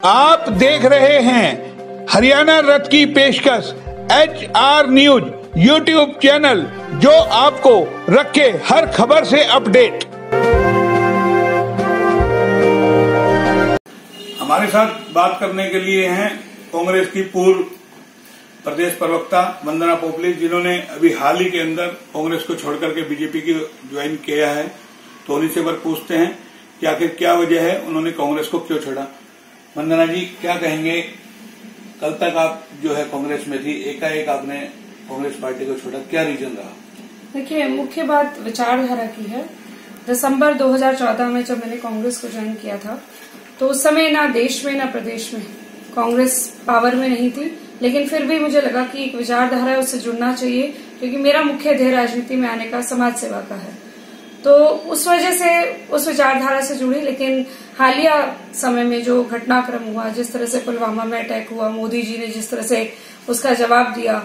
आप देख रहे हैं हरियाणा रथ की पेशकश HR न्यूज YouTube चैनल, जो आपको रखे हर खबर से अपडेट। हमारे साथ बात करने के लिए हैं कांग्रेस की पूर्व प्रदेश प्रवक्ता वंदना पोपली, जिन्होंने अभी हाल ही के अंदर कांग्रेस को छोड़कर के बीजेपी की ज्वाइन किया है। तो उन्हीं से बार पूछते हैं कि आखिर क्या वजह है, उन्होंने कांग्रेस को क्यों छोड़ा। वंदना जी, क्या कहेंगे? कल तक आप जो है कांग्रेस में थी, एकाएक आपने कांग्रेस पार्टी को छोड़ा, क्या रीजन रहा? देखिए, मुख्य बात विचारधारा की है। दिसंबर 2014 में जब मैंने कांग्रेस को ज्वाइन किया था, तो उस समय ना देश में ना प्रदेश में कांग्रेस पावर में नहीं थी, लेकिन फिर भी मुझे लगा कि एक विचारधारा है, उससे जुड़ना चाहिए, क्योंकि मेरा मुख्य ध्येय राजनीति में आने का समाज सेवा का है। तो उस वजह से उस विचारधारा से जुड़ी। लेकिन हालिया समय में जो घटनाक्रम हुआ, जिस तरह से पुलवामा में अटैक हुआ, मोदी जी ने जिस तरह से उसका जवाब दिया,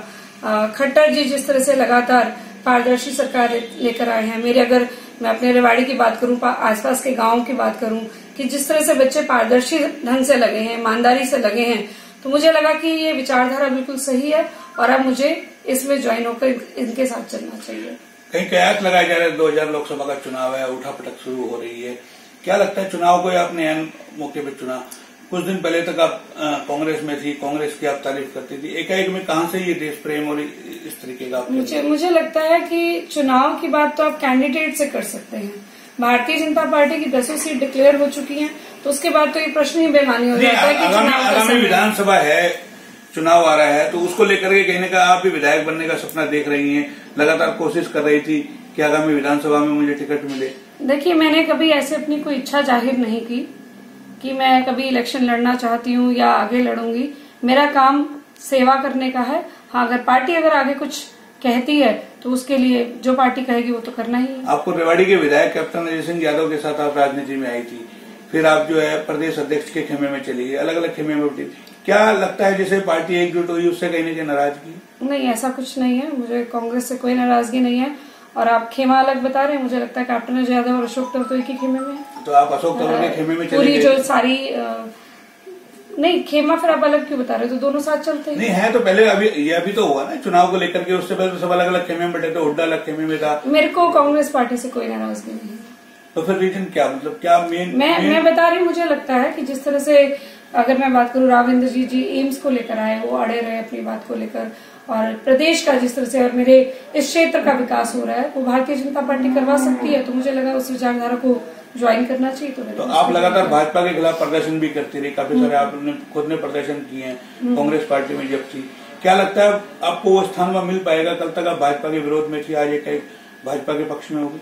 खट्टर जी जिस तरह से लगातार पारदर्शी सरकार लेकर आए हैं। अगर मैं अपने रेवाड़ी की बात करूं, आसपास के गांवों की बात करूं, कि जिस तरह से बच्चे पारदर्शी ढंग से लगे हैं, ईमानदारी से लगे हैं, तो मुझे लगा कि ये विचारधारा बिल्कुल सही है और अब मुझे इसमें ज्वाइन होकर इनके साथ चलना चाहिए। कहीं कयास लगाया जा रहा है, 2000 लोकसभा का चुनाव है, उठापटक शुरू हो रही है। क्या लगता है, चुनाव को आपने एन मौके पर चुना? कुछ दिन पहले तक आप कांग्रेस में थी, कांग्रेस की आप तारीफ करती थी, एकाएक में कहां से ये देश प्रेम और इस तरीके का? मुझे लगता है कि चुनाव की बात तो आप कैंडिडेट से कर सकते हैं। भारतीय जनता पार्टी की 10 सीट डिक्लेयर हो चुकी हैं, तो उसके बाद तो ये प्रश्न ही बेमानी हो जाता है कि आगामी विधानसभा है, चुनाव आ रहा है, तो उसको लेकर के कहने का आप भी विधायक बनने का सपना देख रही हैं, लगातार कोशिश कर रही थी कि आगामी विधानसभा में मुझे टिकट मिले। देखिए, मैंने कभी ऐसे अपनी कोई इच्छा जाहिर नहीं की कि मैं कभी इलेक्शन लड़ना चाहती हूँ या आगे लड़ूंगी। मेरा काम सेवा करने का है। हाँ, अगर पार्टी आगे कुछ कहती है तो उसके लिए जो पार्टी कहेगी वो तो करना ही है। आपको रेवाड़ी के विधायक कैप्टन अजय सिंह यादव के साथ आप राजनीति में आई थी, फिर आप जो है प्रदेश अध्यक्ष के खेमे में चली गई, अलग अलग खेमे में उठी। क्या लगता है, जैसे पार्टी एकजुट हुई उससे कहीं न कहीं नाराजगी? नहीं, ऐसा कुछ नहीं है। मुझे कांग्रेस से कोई नाराजगी नहीं है। और आप खेमा अलग बता रहे हैं, मुझे लगता है कैप्टन अजय यादव और अशोक तंवर तो एक ही खेमे में है। तो आप अशोक तंवर के खेमे में चली पूरी जो सारी नहीं, खेमा फिर आप अलग क्यों बता रहे हो? तो दोनों साथ चलते हैं। नहीं है तो पहले अभी तो हुआ ना चुनाव को लेकर के, उससे पहले तो सब अलग अलग खेमे में बैठे थे, हुड्डा अलग खेमे में था। मेरे को कांग्रेस पार्टी से कोई नाराजगी नहीं है। तो फिर रीजन क्या, मतलब क्या मैं बता रही हूँ, मुझे लगता है कि जिस तरह से अगर मैं बात करूँ, राघवेंद्र जी एम्स को लेकर आए, वो अड़े रहे अपनी बात को लेकर, और प्रदेश का जिस तरह से और मेरे इस क्षेत्र का विकास हो रहा है, वो भारतीय जनता पार्टी करवा सकती है। तो मुझे लगा उस विचारधारा को ज्वाइन करना चाहिए। तो आप लगातार भाजपा के खिलाफ प्रदर्शन भी करती रही, काफी सारे आपने खुद ने प्रदर्शन किए हैं कांग्रेस पार्टी में जब थी। क्या लगता है आपको वो स्थान में मिल पाएगा? कल तक आप भाजपा के विरोध में थी, आज एक भाजपा के पक्ष में होगी।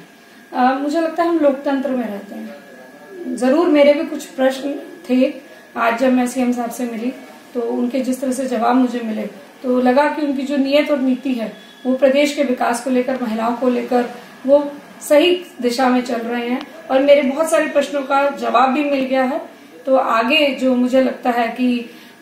मुझे लगता है हम लोकतंत्र में रहते हैं। जरूर मेरे भी कुछ प्रश्न थे। आज जब मैं CM साहब से मिली तो उनके जिस तरह से जवाब मुझे मिले, तो लगा कि उनकी जो नियत और नीति है वो प्रदेश के विकास को लेकर, महिलाओं को लेकर, वो सही दिशा में चल रहे हैं। और मेरे बहुत सारे प्रश्नों का जवाब भी मिल गया है। तो आगे जो मुझे लगता है कि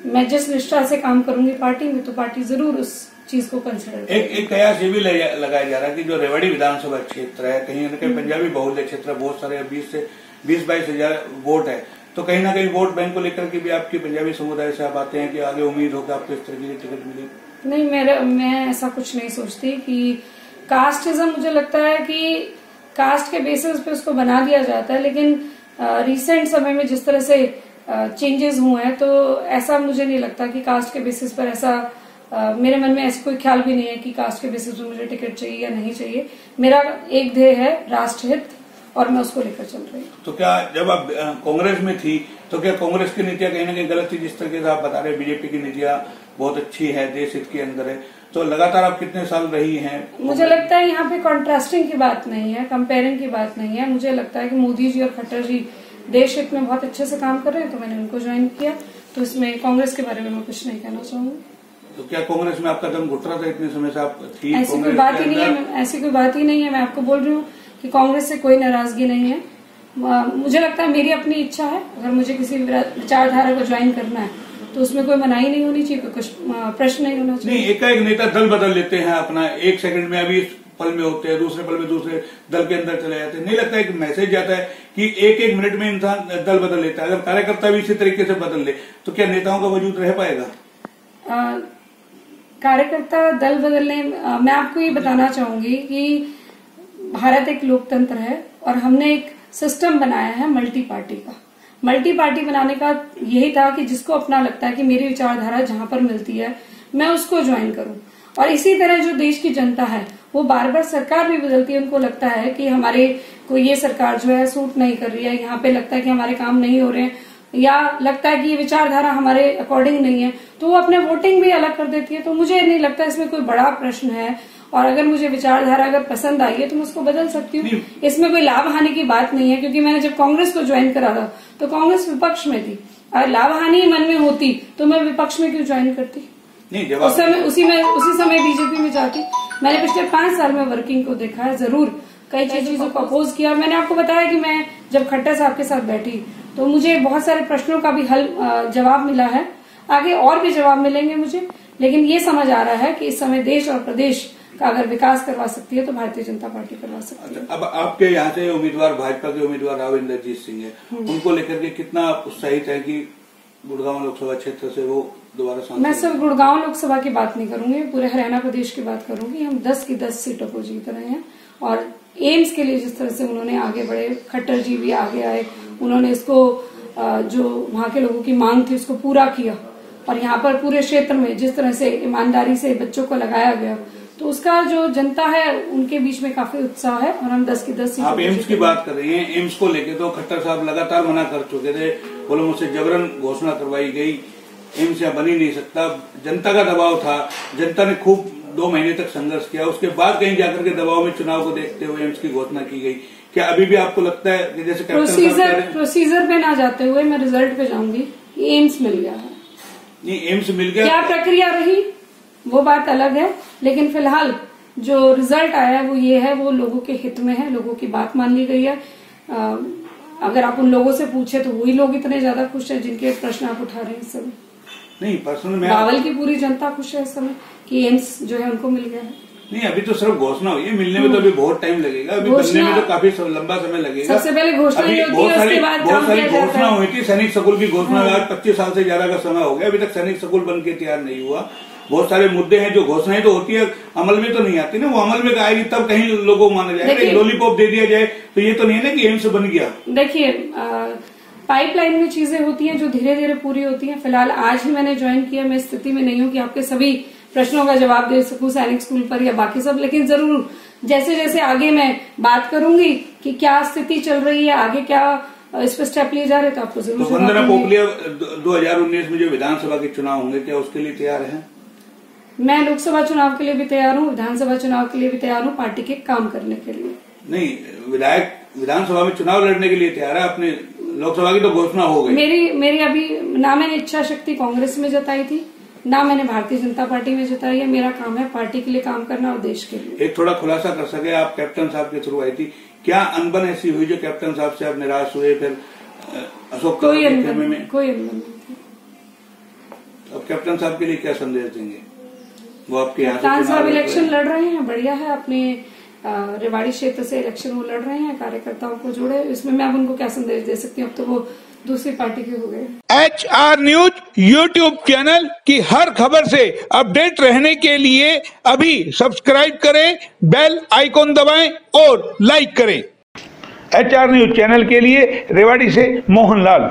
मैं जिस निष्ठा से काम करूंगी पार्टी में, तो पार्टी जरूर उस चीज को कंसिडर करेगी। एक कयास ये भी लगाया जा रहा है कि जो रेवाड़ी विधानसभा क्षेत्र है, कहीं न कहीं पंजाबी बहुल्य क्षेत्र, बहुत सारे 20-22 हजार वोट है, तो कहीं ना कहीं वोट बैंक को लेकर के भी आपकी पंजाबी समुदाय से आप आते हैं कि आगे उम्मीद हो कि आपको इस तरह की टिकट मिले? नहीं, मैं ऐसा कुछ नहीं सोचती कि कास्टिज्म, मुझे लगता है कि कास्ट के बेसिस पे उसको बना दिया जाता है, लेकिन रिसेंट समय में जिस तरह से चेंजेस हुए हैं, तो ऐसा मुझे नहीं लगता कि कास्ट के बेसिस पर ऐसा मेरे मन में ऐसा कोई ख्याल भी नहीं है कि कास्ट के बेसिस पर मुझे टिकट चाहिए या नहीं चाहिए। मेरा एक ध्येय है राष्ट्रहित, और मैं उसको लेकर चल रही हूँ। तो क्या जब आप कांग्रेस में थी तो क्या कांग्रेस की नीतियां कहीं ना कहीं गलत थी? जिस तरीके से आप बता रहे बीजेपी की नीतियां बहुत अच्छी है, देश हित के अंदर है, तो लगातार आप कितने साल रही हैं? मुझे लगता है यहाँ पे कॉन्ट्रास्टिंग की बात नहीं है, कंपेयरिंग की बात नहीं है। मुझे लगता है कि मोदी जी और खट्टर जी देश हित में बहुत अच्छे से काम कर रहे हैं, तो मैंने उनको ज्वाइन किया। तो इसमें कांग्रेस के बारे में मैं कुछ नहीं कहना चाहूंगी। तो क्या कांग्रेस में आपका दम घुट रहा था इतने समय से आप थी? ऐसी कोई बात ही नहीं है, ऐसी कोई बात ही नहीं है। मैं आपको बोल रही हूँ कि कांग्रेस से कोई नाराजगी नहीं है। मुझे लगता है मेरी अपनी इच्छा है, अगर मुझे किसी विचारधारा को ज्वाइन करना है तो उसमें कोई मनाही नहीं होनी चाहिए, कोई प्रश्न नहीं होना चाहिए। नहीं, एकाएक नेता दल बदल लेते हैं अपना, एक सेकंड में। अभी पल में होते हैं, दूसरे पल में दूसरे दल के अंदर चले जाते हैं। नहीं लगता एक मैसेज जाता है कि एक एक मिनट में इंसान दल बदल लेता है। अगर कार्यकर्ता भी इसी तरीके से बदल ले तो क्या नेताओं का वजूद रह पाएगा? कार्यकर्ता दल बदलने, मैं आपको ये बताना चाहूंगी कि भारत एक लोकतंत्र है और हमने एक सिस्टम बनाया है मल्टी पार्टी का। मल्टी पार्टी बनाने का यही था कि जिसको अपना लगता है कि मेरी विचारधारा जहां पर मिलती है मैं उसको ज्वाइन करूं। और इसी तरह जो देश की जनता है वो बार बार सरकार भी बदलती है, उनको लगता है कि हमारे को ये सरकार जो है सूट नहीं कर रही है, यहाँ पे लगता है कि हमारे काम नहीं हो रहे हैं, या लगता है कि ये विचारधारा हमारे अकॉर्डिंग नहीं है, तो वो अपने वोटिंग भी अलग कर देती है। तो मुझे नहीं लगता इसमें कोई बड़ा प्रश्न है, और अगर मुझे विचारधारा अगर पसंद आई है तो मैं उसको बदल सकती हूँ। इसमें कोई लाभ हानि की बात नहीं है, क्योंकि मैंने जब कांग्रेस को ज्वाइन करा था तो कांग्रेस विपक्ष में थी। अगर लाभ हानि मन में होती तो मैं विपक्ष में क्यों ज्वाइन करती? नहीं, उसी समय बीजेपी में जाती। मैंने पिछले 5 साल में वर्किंग को देखा है, जरूर कई चीजों को अपोज किया। और मैंने आपको बताया कि मैं जब खट्टर साहब के साथ बैठी तो मुझे बहुत सारे प्रश्नों का भी जवाब मिला है, आगे और भी जवाब मिलेंगे मुझे। लेकिन ये समझ आ रहा है कि इस समय देश और प्रदेश का अगर विकास करवा सकती है तो भारतीय जनता पार्टी करवा सकती है। अब आपके यहाँ से उम्मीदवार भाजपा के उम्मीदवार राव इंद्रजीत सिंह है, उनको लेकर के कितना उत्साहित है कि गुड़गांव लोकसभा क्षेत्र से वो दोबारा सांसद? मैं सिर्फ गुड़गांव लोकसभा की बात नहीं करूंगी, पूरे हरियाणा प्रदेश की बात करूंगी। हम 10 की 10 सीटों को जीत रहे हैं और एम्स के लिए जिस तरह से उन्होंने आगे बढ़े, खट्टर जी भी आगे आए, उन्होंने इसको जो वहां के लोगों की मांग थी उसको पूरा किया। और यहाँ पर पूरे क्षेत्र में जिस तरह से ईमानदारी से बच्चों को लगाया गया, तो उसका जो जनता है उनके बीच में काफी उत्साह है और हम 10 की 10 आप एम्स की बात कर रही हैं, एम्स को लेके तो खट्टर साहब लगातार मना कर चुके थे, बोलो मुझसे जबरन घोषणा करवाई गई, एम्स यहाँ बन ही नहीं सकता। जनता का दबाव था, जनता ने खूब 2 महीने तक संघर्ष किया, उसके बाद कहीं जाकर के दबाव में चुनाव को देखते हुए एम्स की घोषणा की गई। क्या अभी भी आपको लगता है कि जैसे प्रोसीजर पे ना जाते हुए मैं रिजल्ट पे जाऊंगी, एम्स मिल गया है? नहीं, एम्स मिल गया, क्या प्रक्रिया रही वो बात अलग है, लेकिन फिलहाल जो रिजल्ट आया है वो ये है, वो लोगों के हित में है, लोगों की बात मान ली गई है। अगर आप उन लोगों से पूछे तो वही लोग इतने ज्यादा खुश हैं जिनके प्रश्न आप उठा रहे हैं इस समय। नहीं, पर्सनल में बावल की पूरी जनता खुश है इस समय कि एम्स जो है उनको मिल गया है। नहीं, अभी तो सिर्फ घोषणा हुई है, मिलने में तो अभी बहुत टाइम लगेगा, अभी बनने में तो काफी लंबा समय लगेगा। सबसे पहले घोषणा होती है, उसके बाद बहुत सारी घोषणा हुई थी। सैनिक स्कूल की घोषणा आज 25 साल से ज्यादा का समय हो गया, अभी तक सैनिक स्कूल बन के तैयार नहीं हुआ। बहुत सारे मुद्दे हैं जो घोषणाएं तो होती है, अमल में तो नहीं आती ना। वो अमल में आएगी तब कहीं लोगों को माना जाएगा। लॉलीपॉप दे दिया जाए तो ये तो नहीं है ना कि एम्स बन गया। देखिए, पाइपलाइन में चीजें होती हैं जो धीरे धीरे पूरी होती हैं। फिलहाल आज ही मैंने ज्वाइन किया, मैं स्थिति में नहीं हूँ कि आपके सभी प्रश्नों का जवाब दे सकूं सैनिक स्कूल पर या बाकी सब, लेकिन जरूर जैसे जैसे आगे मैं बात करूंगी कि क्या स्थिति चल रही है, आगे क्या इस पर स्टेप लिए जा रहे, तो आपको जरूर। तो वंदना पोखलिया 2019 में जो विधानसभा के चुनाव होंगे, क्या उसके लिए तैयार है? मैं लोकसभा चुनाव के लिए भी तैयार हूँ, विधानसभा चुनाव के लिए भी तैयार हूँ, पार्टी के काम करने के लिए। नहीं, विधायक विधानसभा में चुनाव लड़ने के लिए तैयार है, अपने लोकसभा की तो घोषणा हो गई। मेरी अभी ना मैंने इच्छा शक्ति कांग्रेस में जताई थी, ना मैंने भारतीय जनता पार्टी में जताई है। मेरा काम है पार्टी के लिए काम करना और देश के लिए। एक थोड़ा खुलासा कर सके, आप कैप्टन साहब के थ्रू आई थी, क्या अनबन ऐसी हुई जो कैप्टन साहब से आप निराश हुए, फिर अशोक कोई अनबन नहीं। अब कैप्टन साहब के लिए क्या संदेश देंगे? वो आपके यहाँ कैप्टन साहब इलेक्शन लड़ रहे हैं, बढ़िया है, अपने रेवाड़ी क्षेत्र से इलेक्शन वो लड़ रहे हैं, कार्यकर्ताओं को जोड़े, इसमें मैं अब उनको क्या संदेश दे सकती हूँ, अब तो वो दूसरी पार्टी के हो गए। HR न्यूज यूट्यूब चैनल की हर खबर से अपडेट रहने के लिए अभी सब्सक्राइब करें, बेल आइकॉन दबाएं और लाइक करें। HR न्यूज चैनल के लिए रेवाड़ी से मोहनलाल।